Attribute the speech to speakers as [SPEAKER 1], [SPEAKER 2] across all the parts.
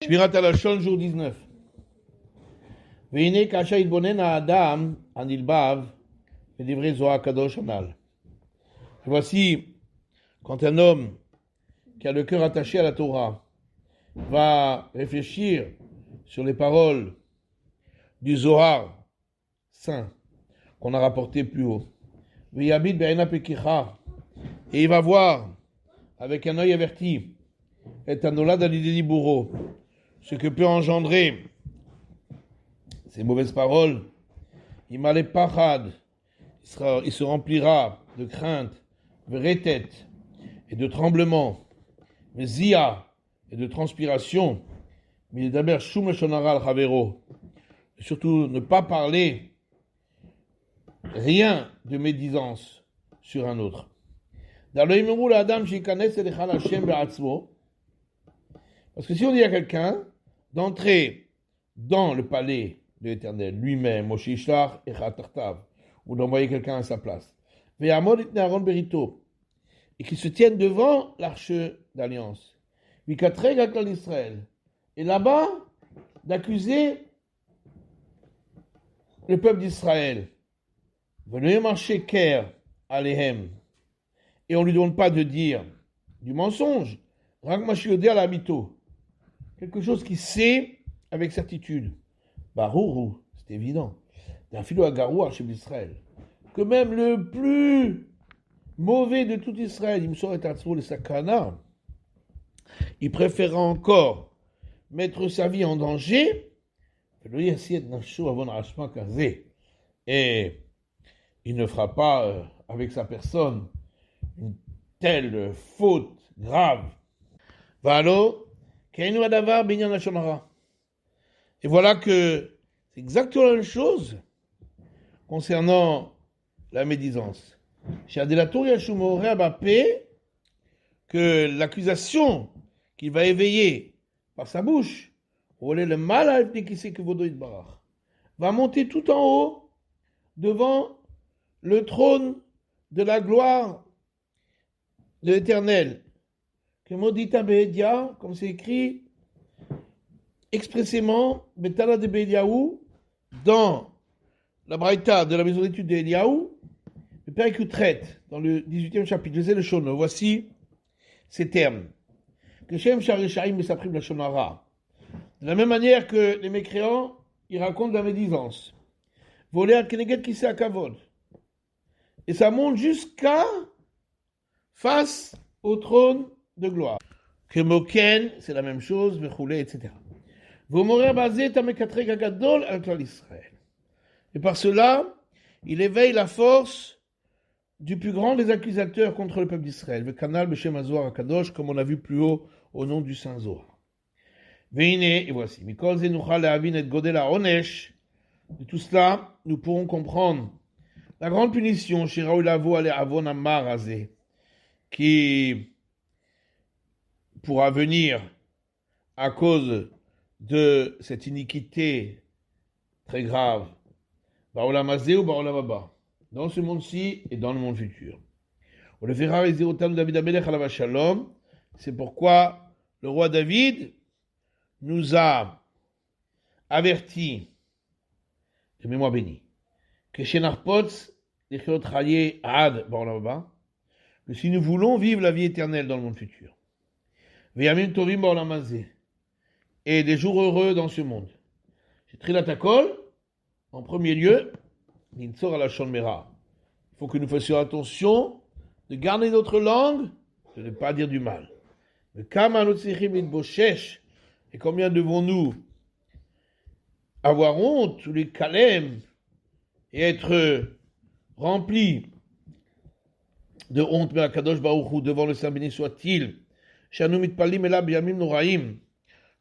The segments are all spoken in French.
[SPEAKER 1] Shmirat HaLashon, jour 19. Veine kasha itbonen ha'adam anilbav v'divrei Zohar Kadosh anal. Voici, quand un homme qui a le cœur attaché à la Torah va réfléchir sur les paroles du Zohar saint qu'on a rapporté plus haut, V'yabit be'ena pekicha, et il va voir avec un œil averti et anolad alidei diburo, ce que peut engendrer ces mauvaises paroles. Imale pachad, il se remplira de crainte, veretet, et de tremblement, zia, et de transpiration, mais d'abord shum shonara al chavero, et surtout ne pas parler rien de médisance sur un autre. Parce que si on dit à quelqu'un d'entrer dans le palais de l'Éternel lui-même, Moshe Ishlach Echad Tartav, ou d'envoyer quelqu'un à sa place, et qu'il se tienne devant l'arche d'alliance, et là-bas d'accuser le peuple d'Israël, et on ne lui demande pas de dire du mensonge, quelque chose qu'il sait avec certitude. Barourou, c'est évident. D'un philo à Garoua chez Israël. Que même le plus mauvais de tout Israël, il me saurait être le sakana, il préférera encore mettre sa vie en danger, et il ne fera pas avec sa personne une telle faute grave. Et voilà que c'est exactement la même chose concernant la médisance. Que l'accusation qu'il va éveiller par sa bouche, va monter tout en haut devant le trône de la gloire de l'Éternel. Que Modita Be'edia, comme c'est écrit expressément, Betala de Be'eliaou, dans la Braïta de la maison d'études d'Eliaou, le Père Écoutret, dans le 18e chapitre, je sais le Shono, voici ces termes. Que Shem Sharishaim Mesaprim la Shonara. De la même manière que les mécréants, ils racontent la médisance. Voler à Keneget Kissé à Kavod. Et ça monte jusqu'à face au trône de gloire. Que Moken, c'est la même chose, Vechoulé, etc. Et par cela, il éveille la force du plus grand des accusateurs contre le peuple d'Israël, le canal Beshem Azor Akadosh, comme on a vu plus haut au nom du Saint Zohar. Et voici, de tout cela, nous pourrons comprendre la grande punition chez Raoul Avo ale Avon Amar Azé, qui pourra venir à cause de cette iniquité très grave, Baolam Azé ou Baolam Abba, dans ce monde-ci et dans le monde futur. C'est pourquoi le roi David nous a avertis, de mémoire bénie, que chez Narpotz, que si nous voulons vivre la vie éternelle dans le monde futur, et des jours heureux dans ce monde, en premier lieu, il faut que nous fassions attention de garder notre langue, de ne pas dire du mal. Et combien devons-nous avoir honte, ou les kalem, et être remplis de honte, mais Akadosh Baruch Hu, devant le Saint béni soit-il,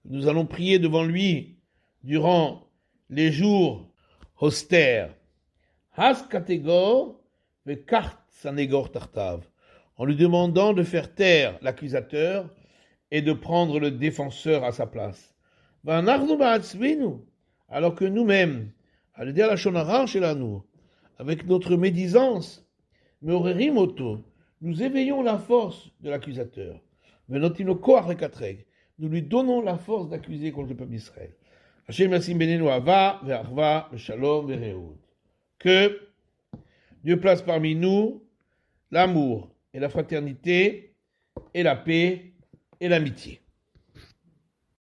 [SPEAKER 1] nous allons prier devant lui durant les jours austères. Has kategor vekart sanegor tartav, en lui demandant de faire taire l'accusateur et de prendre le défenseur à sa place. Alors que nous-mêmes, avec notre médisance, nous éveillons la force de l'accusateur. nous lui donnons la force d'accuser contre le peuple d'Israël. Hashem Yassim Benenu Ava, Ve'achva, Ve'shalom, Ve'rehoud. Que Dieu place parmi nous l'amour et la fraternité et la paix et l'amitié.